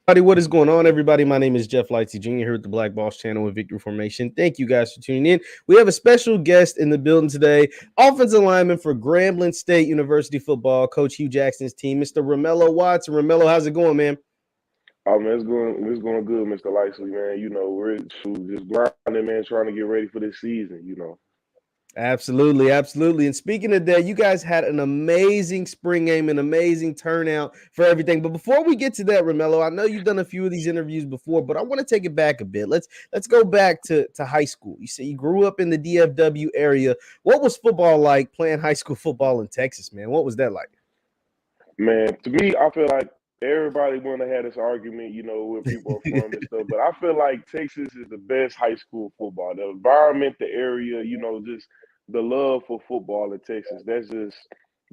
What is going on, everybody? My name is JeffLightsyJr. here with the Black Boss Channel with Victory Formation. Thank you guys for tuning in. We have a special guest in the building today, offensive lineman for Grambling State University football, Coach Hue Jackson's team, Mr. Romello Watson. Romello, how's it going, man? Oh man, it's going good, Mr. Lightsley, man. We're just grinding, man, trying to get ready for this season. Absolutely, absolutely. And speaking of that, you guys had an amazing spring game, an amazing turnout for everything. But before we get to that, Romello, I know you've done a few of these interviews before, but I want to take it back a bit. Let's go back to high school. You say you grew up in the DFW area. What was football like playing high school football in Texas, man? What was that like? Man, to me, I feel like everybody want to have this argument, where people are from and stuff. But I feel like Texas is the best high school football. The environment, the area, just the love for football in Texas. That's just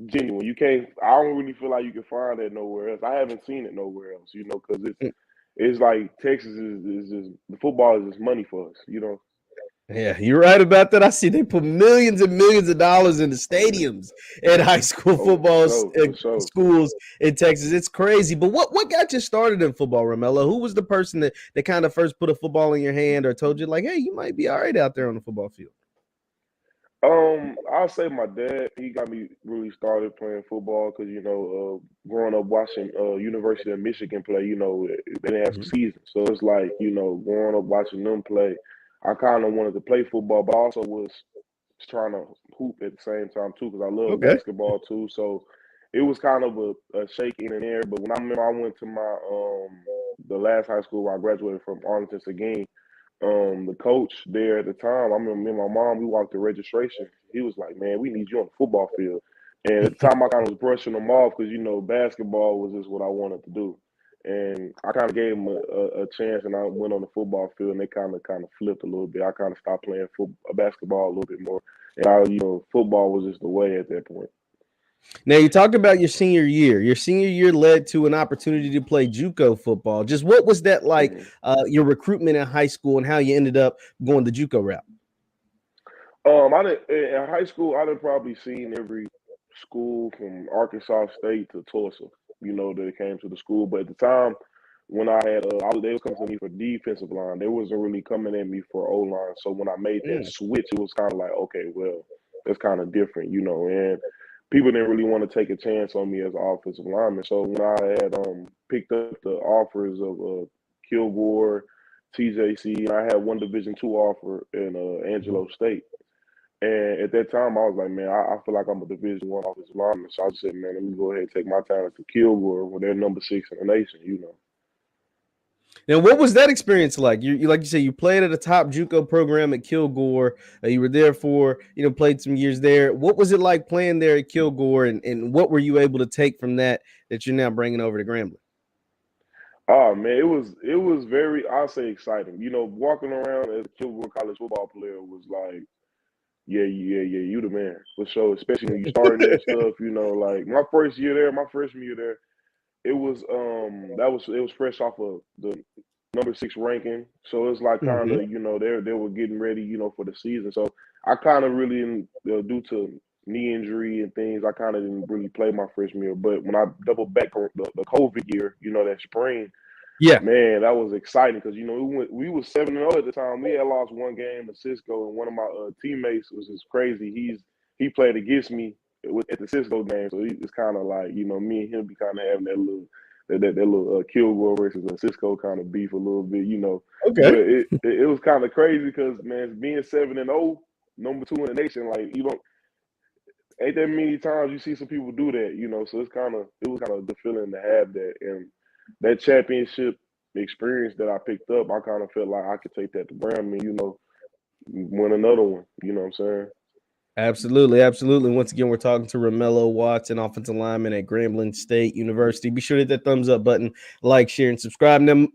genuine. I don't really feel like you can find that nowhere else. I haven't seen it nowhere else, because it's like Texas is just the football is just money for us. Yeah, you're right about that. I see they put millions and millions of dollars into stadiums at high school Oh, football for sure. schools in Texas. It's crazy. But what got you started in football, Romello? Who was the person that kind of first put a football in your hand or told you, like, hey, you might be all right out there on the football field? I'll say my dad. He got me really started playing football because growing up watching University of Michigan play. They didn't have Mhm. season, so it's like growing up watching them play. I kind of wanted to play football, but also was trying to hoop at the same time too because I love Okay. basketball too. So it was kind of a shake in and air. But when I remember I went to my the last high school where I graduated from Arlington Seguin, the coach there at the time, I remember me and my mom, we walked the registration. He was like, "Man, we need you on the football field." And at the time, I kind of was brushing them off because basketball was just what I wanted to do. And I kind of gave him a chance, and I went on the football field, and they kind of flipped a little bit. I kind of stopped playing basketball a little bit more, and football was just the way at that point. Now, you talked about your senior year. Your senior year led to an opportunity to play JUCO football. Just what was that like, Mhm. your recruitment in high school and how you ended up going the JUCO route? I didn't in high school. I done probably seen every school from Arkansas State to Tulsa. That came to the school. But at the time when they was coming to me for defensive line. They wasn't really coming at me for O line. So when I made that Mm. switch, it was kind of like, okay, well, that's kind of different. And people didn't really want to take a chance on me as an offensive lineman. So when I had picked up the offers of Kilgore, TJC, I had one Division II offer in Angelo State. And at that time, I was like, man, I feel like I'm a Division I offensive lineman. So I just said, man, let me go ahead and take my talent to Kilgore when they're number 6 in the nation. Now, what was that experience like? You like you said, you played at a top JUCO program at Kilgore. You were there for, played some years there. What was it like playing there at Kilgore, and what were you able to take from that you're now bringing over to Grambling? Oh man, it was very, I'll say, exciting. Walking around as a Kilgore College football player was like, yeah, yeah, yeah, you the man for sure. Especially when you starting there and stuff. Like my first year there, my freshman year there, it was fresh off of the number 6 ranking. So it's like kind Mhm. of they were getting ready for the season. So I kind of really due to knee injury and things, I kind of didn't really play my freshman year. But when I doubled back on the COVID year, that spring. Yeah. Man, that was exciting because we was 7-0 at the time. We had lost one game to Cisco, and one of my teammates was just crazy. He played against me at the Cisco game, so it's kind of like me and him be kind of having that little Kilgore versus a Cisco kind of beef a little bit. But Okay. it was kind of crazy because man, being 7-0, number 2 in the nation, like you don't ain't that many times you see some people do that. So it was kind of the feeling to have that, and that championship experience that I picked up, I kind of felt like I could take that to Graham and win another one. You know what I'm saying? Absolutely, absolutely. Once again, we're talking to Romello Watson, offensive lineman at Grambling State University. Be sure to hit that thumbs up button, like, share, and subscribe. Now,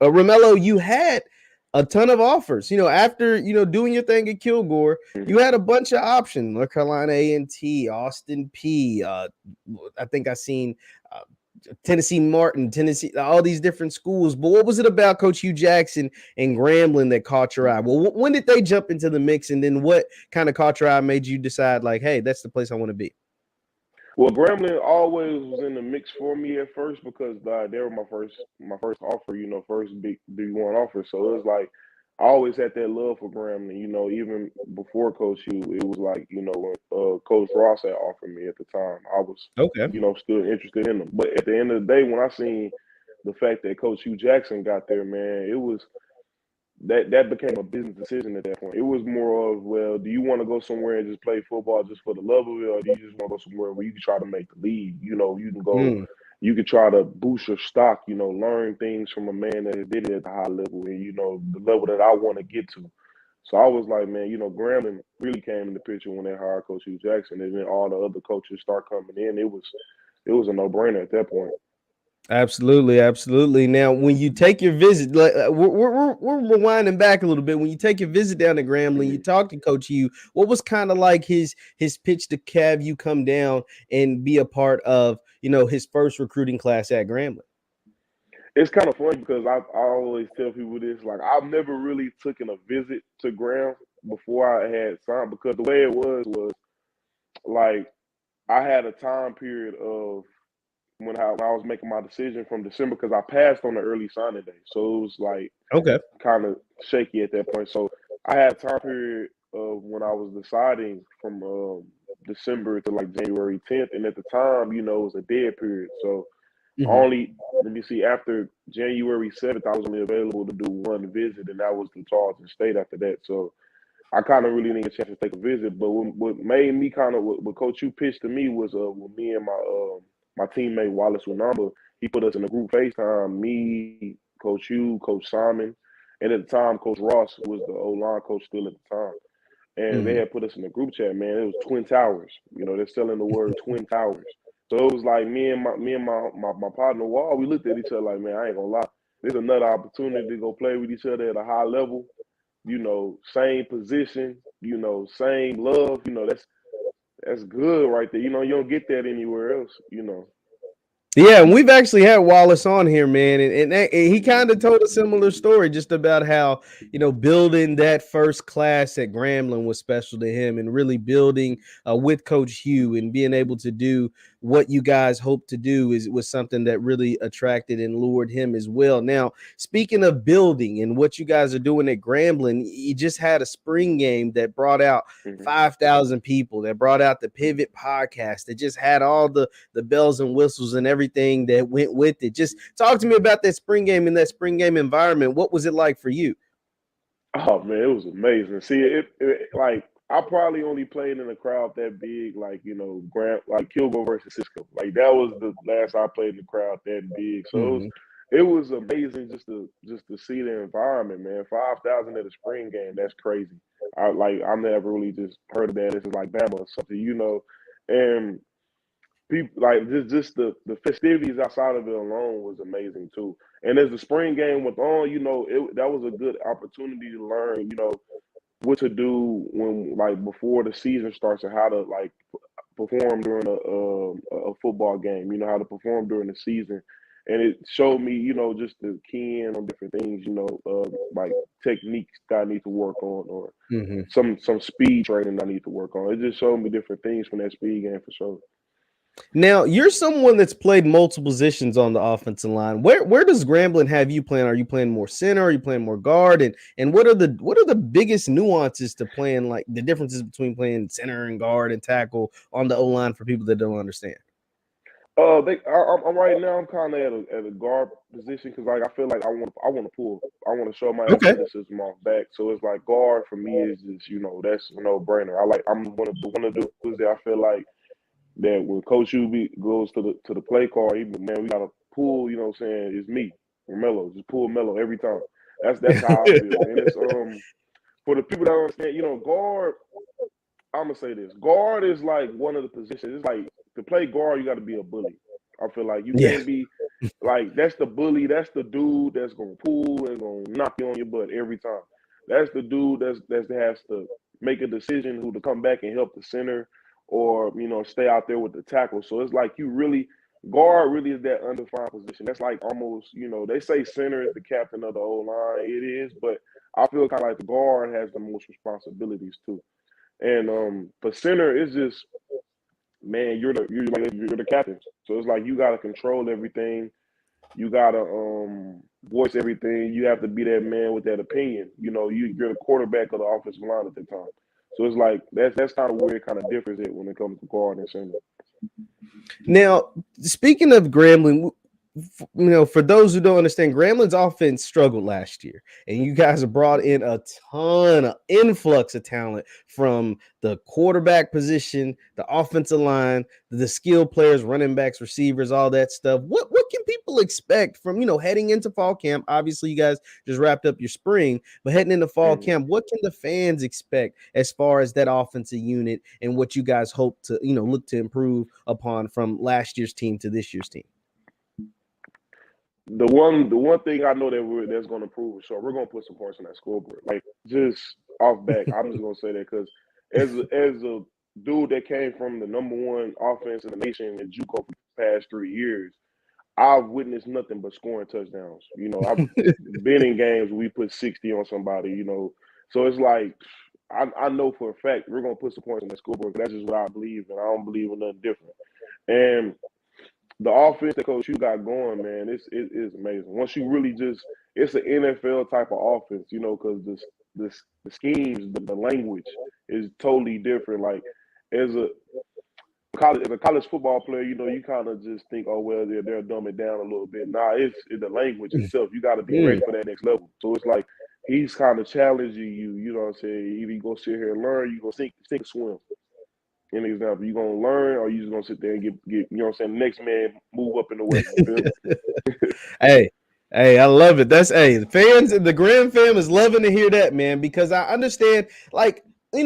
Romello, you had a ton of offers. After doing your thing at Kilgore, you Mm-hmm. had a bunch of options. North Carolina A&T, Austin P. I think I seen uh, Tennessee Martin, Tennessee, all these different schools. But what was it about Coach Hue Jackson and Grambling that caught your eye? Well, when did they jump into the mix, and then what kind of caught your eye made you decide, like, hey, that's the place I want to be? Well, Grambling always was in the mix for me at first because they were my first offer, first big D1 offer. So it was like I always had that love for Grambling. Even before Coach Hue, it was like when Coach Ross had offered me at the time, I was Okay. still interested in them. But at the end of the day, when I seen the fact that Coach Hue Jackson got there, man, it was that became a business decision at that point. It was more of, well, do you want to go somewhere and just play football just for the love of it, or do you just want to go somewhere where you can try to make the league? You can go, Mm. you can try to boost your stock. Learn things from a man that did it at the high level, and the level that I want to get to. So I was like, man, Grambling really came in the picture when they hired Coach Hue Jackson, and then all the other coaches start coming in. It was a no brainer at that point. Absolutely, absolutely. Now, when you take your visit, we're rewinding back a little bit. When you take your visit down to Grambling, you Mhm. talk to Coach Hue. What was kind of like his pitch to have you come down and be a part of his first recruiting class at Grambling? It's kind of funny because I always tell people this. Like, I've never really taken a visit to Graham before I had signed, because the way it was like I had a time period of when I was making my decision from December, because I passed on the early signing day, so it was like Okay. kind of shaky at that point. So I had a time period of when I was deciding from December to like January 10th, and at the time, it was a dead period. So Hmm. only, let me see, after January 7th, I was only available to do one visit, and that was to Charleston State after that. So I kind of really didn't get a chance to take a visit. But what made me kind of, what Coach Hue pitched to me was when me and my teammate Wallace Winamba, he put us in a group FaceTime, me, Coach Hue, Coach Simon, and at the time, Coach Ross was the O-line coach still at the time. And they Hmm. had put us in a group chat, man. It was Twin Towers. They're selling the word Twin Towers. So it was like me and my partner Wall, we looked at each other like, man, I ain't gonna lie. There's another opportunity to go play with each other at a high level, same position, same love, that's good right there. You don't get that anywhere else. Yeah, and we've actually had Wallace on here, man, and he kind of Mhm. told a similar story just about how building that first class at Grambling was special to him, and really building with Coach Hue and being able to do what you guys hope to do was something that really attracted and lured him as well. Now, speaking of building and what you guys are doing at Grambling, you just had a spring game that brought out Mhm. 5,000 people, that brought out the Pivot podcast, that just had all the bells and whistles and everything that went with it. Just talk to me about that spring game and that spring game environment. What was it like for you? Oh man, it was amazing. See, it like I probably only played in a crowd that big, like like Kilgore versus Cisco. Like that was the last I played in the crowd that big. So Mm-hmm. it was amazing just to see the environment, man. 5,000 at a spring game, that's crazy. I never really just heard of that. This is like Bama or something. And people like just the festivities outside of it alone was amazing too. And as the spring game went on, that was a good opportunity to learn, what to do when, like, before the season starts, and how to like perform during a football game. How to perform during the season, and it showed me, just to key in on different things. Like techniques that I need to work on, or Mm-hmm. some speed training I need to work on. It just showed me different things from that speed game for sure. Now, you're someone that's played multiple positions on the offensive line. Where does Grambling have you playing? Are you playing more center? Are you playing more guard? And what are the biggest nuances to playing, like the differences between playing center and guard and tackle on the O line for people that don't understand? I'm right now. I'm kind of at a guard position because, like, I feel like I want to pull. I want to show my Okay. athleticism off back. So it's like guard for me is just, that's a no brainer. I'm one of the dudes that I feel like that when Coach Hue goes to the play card, man, we gotta pull. You know what I'm saying? It's me, Romello. Just pull Mello every time. That's how I feel. And it's for the people that don't understand, guard. I'm gonna say this: guard is like one of the positions. It's like, to play guard, you got to be a bully. I feel like you Yeah. can't be like, that's the bully. That's the dude that's gonna pull and gonna knock you on your butt every time. That's the dude that has to make a decision who to come back and help the center, or stay out there with the tackle. So it's like, guard really is that undefined position. That's like almost, they say center is the captain of the whole line. It is, but I feel kind of like the guard has the most responsibilities too. And for center, it's just man, you're the captain. So it's like you gotta control everything. You gotta voice everything. You have to be that man with that opinion. You know, you're the quarterback of the offensive line at the time. So it's like that's kind of where it kind of differs it when it comes to guard and center. Now, speaking of Grambling, for those who don't understand, Grambling's offense struggled last year, and you guys have brought in a ton of influx of talent from the quarterback position, the offensive line, the skill players, running backs, receivers, all that stuff. What can people expect from heading into fall camp? Obviously, you guys just wrapped up your spring, but heading into fall camp, what can the fans expect as far as that offensive unit and what you guys hope to look to improve upon from last year's team to this year's team? The one thing I know that's going to prove is, so we're going to put some points on that scoreboard. Like, just off back, I'm just going to say that because as a dude that came from the #1 offense in the nation in JUCO for the past 3 years, I've witnessed nothing but scoring touchdowns. I've been in games where we put 60 on somebody. So it's like I know for a fact we're going to put some points on that scoreboard. That's just what I believe, and I don't believe in nothing different. And the offense that Coach Hue got going, man, it is amazing. Once you really it's an NFL type of offense, because the schemes, the language is totally different. Like as a college football player, you kind of just think, oh well, they'll dumb it down a little bit. Nah, it's the language itself. You got to be ready for that next level. So it's like he's kind of challenging you. You know what I'm saying? Either you go sit here and learn, you go sink or swim. An example, you gonna learn, or you just gonna sit there and get you know what I'm saying, next man move up in the way. You feel me? Hey, I love it. The fans, the Graham fam is loving to hear that, man, because I understand,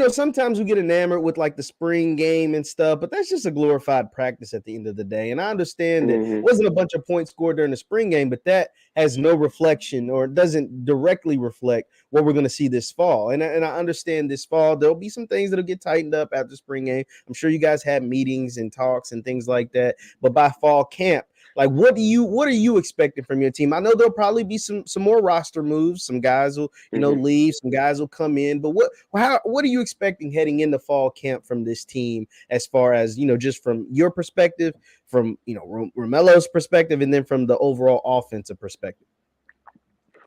sometimes we get enamored with like the spring game and stuff, but that's just a glorified practice at the end of the day. And I understand that it wasn't a bunch of points scored during the spring game, but that has no reflection or doesn't directly reflect what we're going to see this fall. And I understand this fall, there'll be some things that'll get tightened up after spring game. I'm sure you guys had meetings and talks and things like that, but by fall camp, like, what are you expecting from your team? I know there'll probably be some more roster moves. Some guys will, leave. Some guys will come in. But what are you expecting heading into fall camp from this team, as far as just from your perspective, from Romello's perspective, and then from the overall offensive perspective?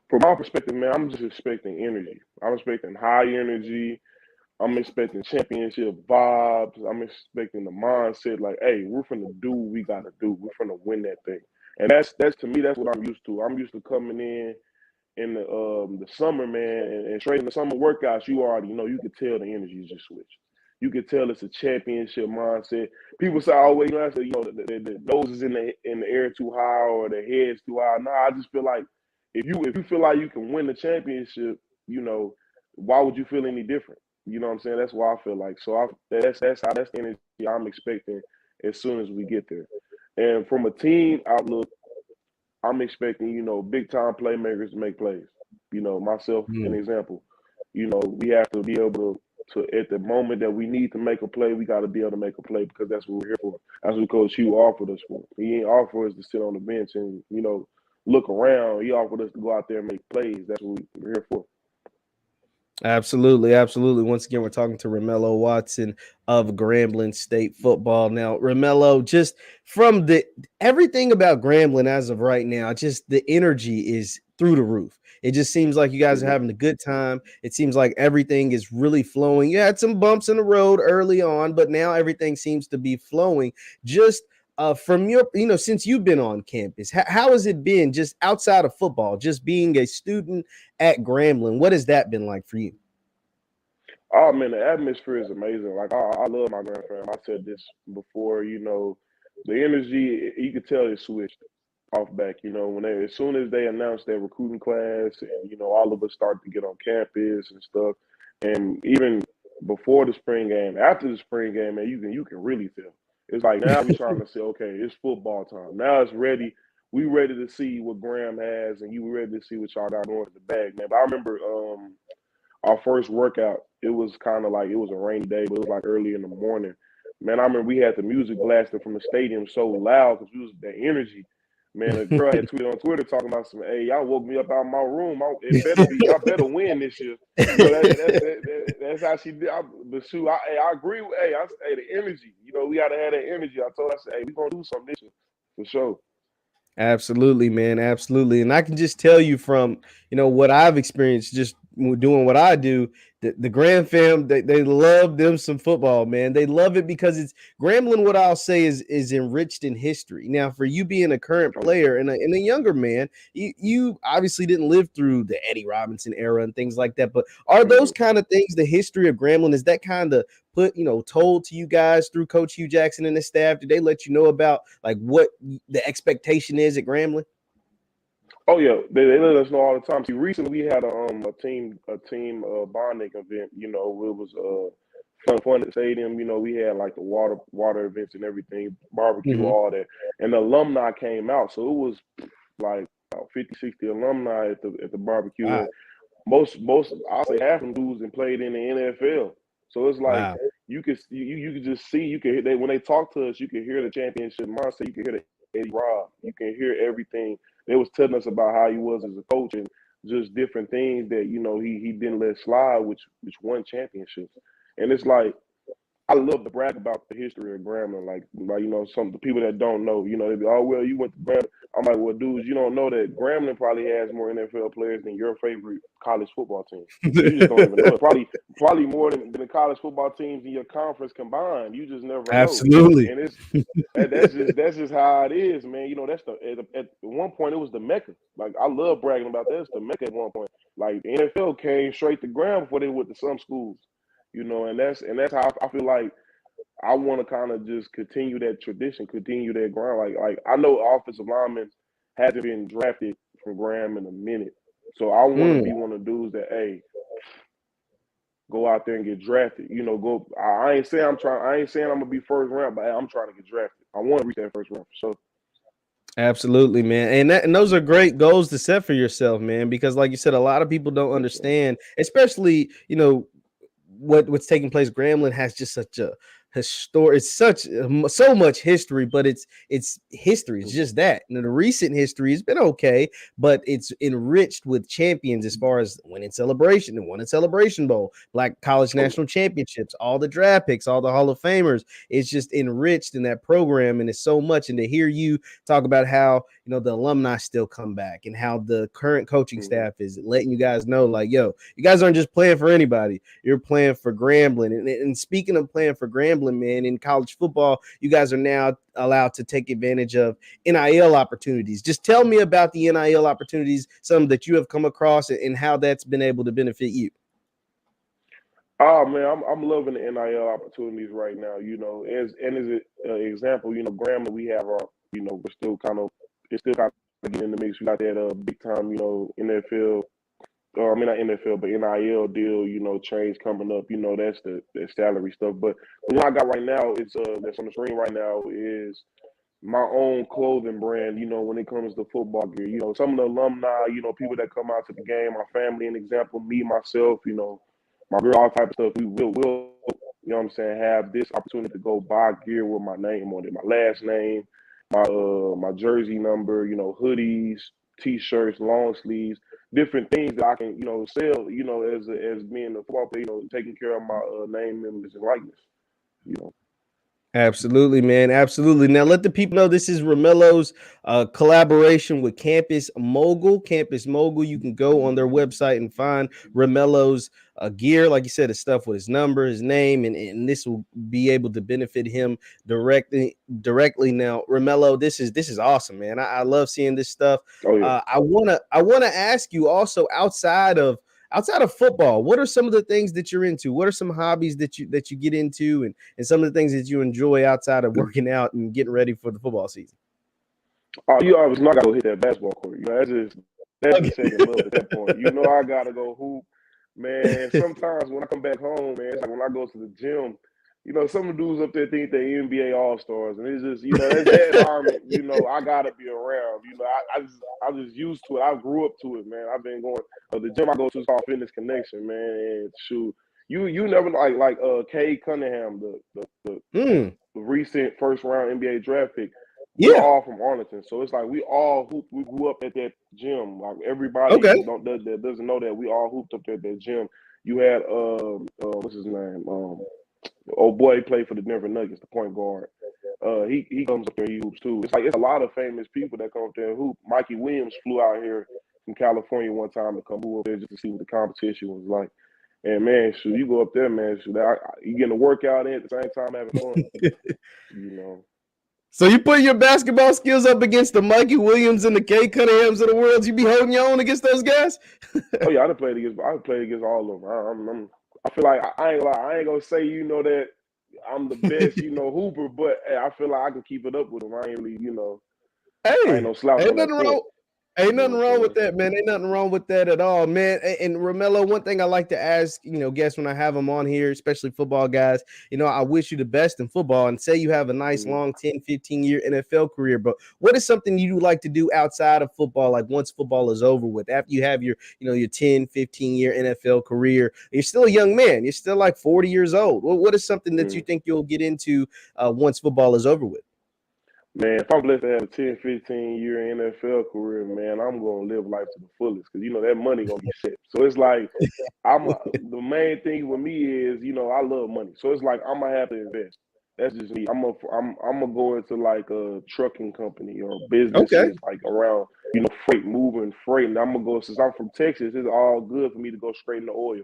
From my perspective, man, I'm just expecting energy. I'm expecting high energy. I'm expecting championship vibes. I'm expecting the mindset like, hey, we're finna do what we gotta do. We're finna win that thing. And that's to me, that's what I'm used to. I'm used to coming in the summer, man, and trading the summer workouts. You already know, you could tell the energy just switched. You could tell it's a championship mindset. People say, "Oh, well, I said, the nose is in the air too high or the head's too high." No, I just feel like if you feel like you can win the championship, why would you feel any different? You know what I'm saying? That's why I feel like. So that's the energy I'm expecting as soon as we get there. And from a team outlook, I'm expecting, big time playmakers to make plays. Myself, an example. We have to be able to at the moment that we need to make a play, we got to be able to make a play because that's what we're here for. That's what Coach Hue offered us for. He ain't offered us to sit on the bench and, look around. He offered us to go out there and make plays. That's what we're here for. Absolutely. Once again, we're talking to Romello Watson of Grambling State Football. Now, Romello, just from everything about Grambling as of right now, just the energy is through the roof. It just seems like you guys are having a good time. It seems like everything is really flowing. You had some bumps in the road early on, but now everything seems to be flowing. Just from your, since you've been on campus, how has it been just outside of football, just being a student at Grambling? What has that been like for you? Oh man, the atmosphere is amazing. Like I love my Grand fam. I said this before. The energy, you could tell it switched off back. When as soon as they announced their recruiting class, and all of us started to get on campus and stuff, and even before the spring game, after the spring game, man, you can really tell. It's like now we're trying to say, okay, it's football time. Now it's ready. We ready to see what Graham has, and you ready to see what y'all got going in the bag, man. But I remember our first workout, it was kind of like it was a rainy day, but it was like early in the morning. Man, I remember we had the music blasting from the stadium so loud because the energy. Man, a girl had tweeted on Twitter talking about some, hey, y'all woke me up out of my room. It better be, y'all better win this year. You know, that's how she did. But shoot, I agree with, hey, the energy. You know, we got to have that energy. I told her, I said, hey, we going to do something this year for sure. Absolutely, man. Absolutely. And I can just tell you from, what I've experienced just doing what I do, the Graham fam, they love them some football, man. They love it because it's Grambling, what I'll say is enriched in history. Now, for you being a current player and a younger man, you obviously didn't live through the Eddie Robinson era and things like that. But are those kind of things, the history of Grambling, is that kind of told to you guys through Coach Hue Jackson and the staff? Did they let you know about like what the expectation is at Grambling? Oh yeah, they let us know all the time. See, recently we had a team bonding event. You know, it was fun at the stadium. You know, we had like the water events and everything, barbecue, all that, and the alumni came out. So it was like about 50, 60 alumni at the barbecue. Wow. And most I'll say half of them dudes and played in the NFL. So it's like Wow. you could just see, you could hear when they talk to us, you could hear the championship mindset, you could hear the Eddie Rob, you can hear everything. They was telling us about how he was as a coach and just different things that he didn't let slide, which won championships. And it's like I love to brag about the history of Grambling. Like some of the people that don't know, they be, oh well, you went to Grambling. I'm like, well, dudes, you don't know that Grambling probably has more NFL players than your favorite college football team. You just don't even know it. Probably more than the college football teams in your conference combined. You just never know. Absolutely. And that's just how it is, man. You know, that's at one point it was the Mecca. Like I love bragging about that. It's the Mecca at one point. Like the NFL came straight to Graham before they went to some schools. And that's how I feel like I want to kind of just continue that tradition, continue that grind. Like I know offensive linemen hasn't been drafted from Graham in a minute, so I want to be one of the dudes that go out there and get drafted. Go. I ain't saying I'm gonna be first round, but I'm trying to get drafted. I want to reach that first round for sure. Absolutely, man. And those are great goals to set for yourself, man, because like you said, a lot of people don't understand, especially, what's taking place. Grambling has just such a it's so much history, but it's history. It's just that. And the recent history has been okay, but it's enriched with champions as far as winning celebration and winning Celebration Bowl, Black College National Championships, all the draft picks, all the Hall of Famers. It's just enriched in that program, and it's so much. And to hear you talk about how the alumni still come back and how the current coaching staff is letting you guys know, like, yo, you guys aren't just playing for anybody. You're playing for Grambling. And speaking of playing for Grambling, man, in college football, you guys are now allowed to take advantage of NIL opportunities. Just tell me about the NIL opportunities, some that you have come across, and how that's been able to benefit you. Oh man, I'm loving the NIL opportunities right now. As an example, Grambling, we have our, we're still kind of getting in the mix. We got that big time, NFL. I mean, not NFL, but NIL deal, change coming up. That's the salary stuff. But the one I got right now, it's that's on the screen right now, is my own clothing brand. When it comes to football gear, some of the alumni, people that come out to the game, my family, an example, me, myself, my girl, all type of stuff. We will, what I'm saying, have this opportunity to go buy gear with my name on it, my last name, my jersey number, hoodies, t-shirts, long sleeves, different things that I can, sell, as being a football player, taking care of my name, image, and likeness, Absolutely, man. Absolutely. Now, let the people know this is Romello's collaboration with Campus Mogul. Campus Mogul, you can go on their website and find Romello's gear. Like you said, it's stuff with his number, his name, and this will be able to benefit him directly. Now, Romello, this is awesome, man. I love seeing this stuff. Oh, yeah. I wanna ask you also, outside of football, what are some of the things that you're into? What are some hobbies that you get into, and some of the things that you enjoy outside of working out and getting ready for the football season? You always know I gotta go hit that basketball court. That's just second love at that point. I gotta go hoop, man. Sometimes when I come back home, man, it's like when I go to the gym, some of the dudes up there think they NBA All-Stars, and it's just, that's that environment, I gotta be around. I'm just used to it. I grew up to it, man. I've been going the gym I go to is called Fitness Connection, man. And shoot, you never like Cade Cunningham, the recent first round NBA draft pick. we're Yeah. all from Arlington, so it's like we grew up at that gym. Like everybody Okay. that doesn't know that we all hooped up there at that gym. You had what's his name? Old boy, he played for the Denver Nuggets, the point guard. He comes up there, he hoops too. It's a lot of famous people that come up there and hoop. Mikey Williams flew out here from California one time to come hoop up there just to see what the competition was like. And man, shoot, you go up there, man, shoot, you getting a workout in at the same time having fun. You know. So you put your basketball skills up against the Mikey Williams and the Kay Cunninghams of the world. You be holding your own against those guys? Oh yeah, I played against all of them. I feel like I ain't gonna lie, I ain't gonna say that I'm the best, hooper, but hey, I feel like I can keep it up with them. I ain't really, I ain't Hey, no slouch ain't on that nothing court. wrong. Ain't You know nothing what I'm wrong with saying? that, man. Ain't nothing wrong with that at all, man. And Romello, one thing I like to ask, guests when I have them on here, especially football guys, I wish you the best in football and say you have a nice long 10, 15-year NFL career. But what is something you like to do outside of football, like once football is over with, after you have your 10, 15-year NFL career? You're still a young man. You're still like 40 years old. What is something that you think you'll get into once football is over with? Man, if I'm blessed to have a 10, 15-year NFL career, man, I'm going to live life to the fullest because, that money going to be set. So it's like the main thing with me is, I love money. So it's like I'm going to have to invest. That's just me. I'm gonna go into like a trucking company or Okay. businesses like around, freight, moving freight. And I'm gonna go, since I'm from Texas, it's all good for me to go straight into oil.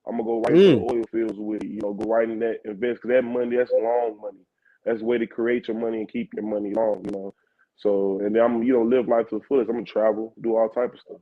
I'm gonna go right into the oil fields with it, go right in that invest, because that money, that's long money. That's the way to create your money and keep your money long. So, and then live life to the fullest. I'm gonna travel, do all type of stuff.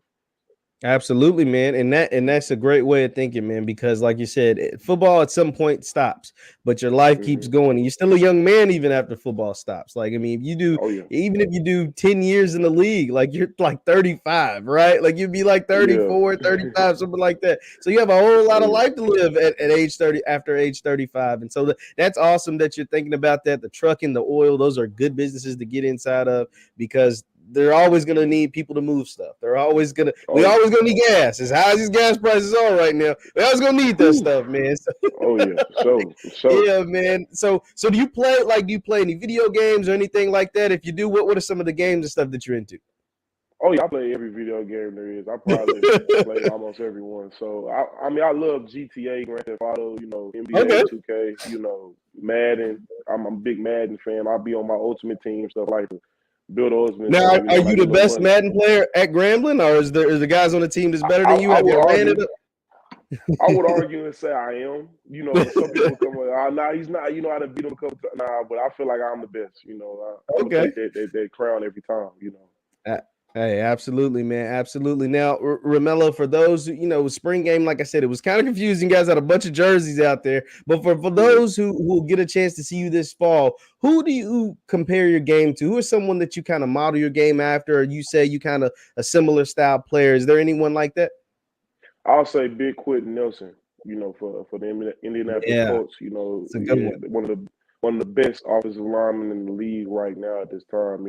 Absolutely, man. And that's a great way of thinking, man, because like you said, football at some point stops, but your life keeps going. And you're still a young man even after football stops. Like, I mean, Oh yeah. even if you do 10 years in the league, like you're like 35, right? Like you'd be like Yeah. 34, 35, something like that. So you have a whole lot Oh of yeah. life to live at age 30, after age 35. And so that's awesome that you're thinking about that. The trucking, the oil, those are good businesses to get inside of, because they're always going to need people to move stuff. We always going to need gas. As high as these gas prices are right now, we always going to need that stuff, man. So, oh yeah, for sure. yeah, man. So do you play any video games or anything like that? If you do, what are some of the games and stuff that you're into? Oh yeah, I play every video game there is. I probably play almost every one. So I mean, I love GTA, Grand Theft Auto, NBA Okay. 2K, Madden. I'm a big Madden fan. I'll be on my ultimate team, stuff like that. Build ultimate Now, team, are you like a the little best buddy. Madden player at Grambling, or is the guys on the team that's better than you? I Have would you ran it argue. up? I would argue and say I am. But some people come with, nah, he's not. I done beat him a couple times. Nah, but I feel like I'm the best. I'm gonna Okay. take that crown every time. Hey, absolutely, man. Absolutely. Now, Romello, for those who, spring game, like I said, it was kind of confusing. Guys had a bunch of jerseys out there. But for those who will get a chance to see you this fall, who do you compare your game to? Who is someone that you kind of model your game after, or you say you kind of a similar style player? Is there anyone like that? I'll say Big Quentin Nelson. For the Indianapolis Yeah, Colts. it's a good one. One of the best offensive linemen in the league right now at this time.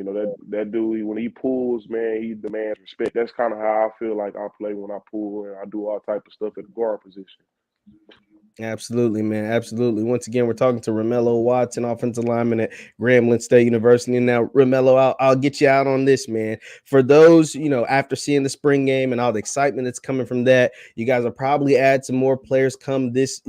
That dude, when he pulls, man, he demands respect. That's kind of how I feel like I play when I pull, and I do all type of stuff at the guard position. Absolutely, man. Absolutely. Once again, we're talking to Romello Watson, offensive lineman at Grambling State University. Now, Romello, I'll get you out on this, man. For those, after seeing the spring game and all the excitement that's coming from that, you guys will probably add some more players come this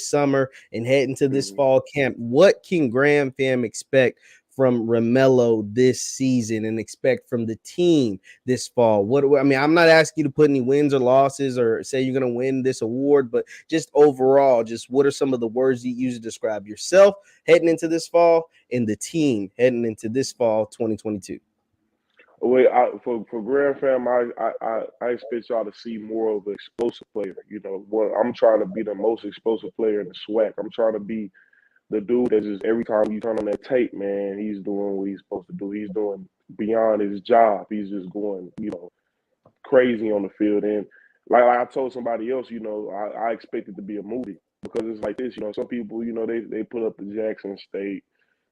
summer and head into this fall camp. What can Graham fam expect from Romello this season and expect from the team this fall? I'm not asking you to put any wins or losses or say you're going to win this award, but just overall, just what are some of the words you use to describe yourself heading into this fall and the team heading into this fall 2022? Wait, for Grand Fam, I expect y'all to see more of an explosive player. I'm trying to be the most explosive player in the SWAC. I'm trying to be the dude that just every time you turn on that tape, man, he's doing what he's supposed to do. He's doing beyond his job. He's just going, crazy on the field. And like I told somebody else, I expect it to be a movie because it's like this. Some people, they put up the Jackson State,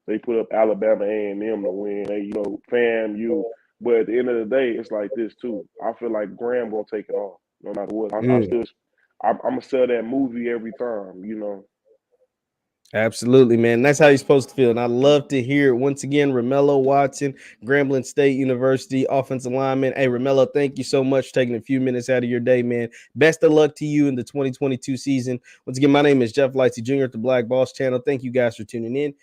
they put up Alabama A&M to win. They, FAMU. But at the end of the day, it's like this too. I feel like Graham gonna take it off no matter what. I'm gonna sell that movie every time. Absolutely, man. That's how you're supposed to feel. And I love to hear it. Once again, Romello Watson, Grambling State University, offensive lineman. Hey, Romello, thank you so much for taking a few minutes out of your day, man. Best of luck to you in the 2022 season. Once again, my name is Jeff Lightsy Jr. at the Black Boss Channel. Thank you guys for tuning in. And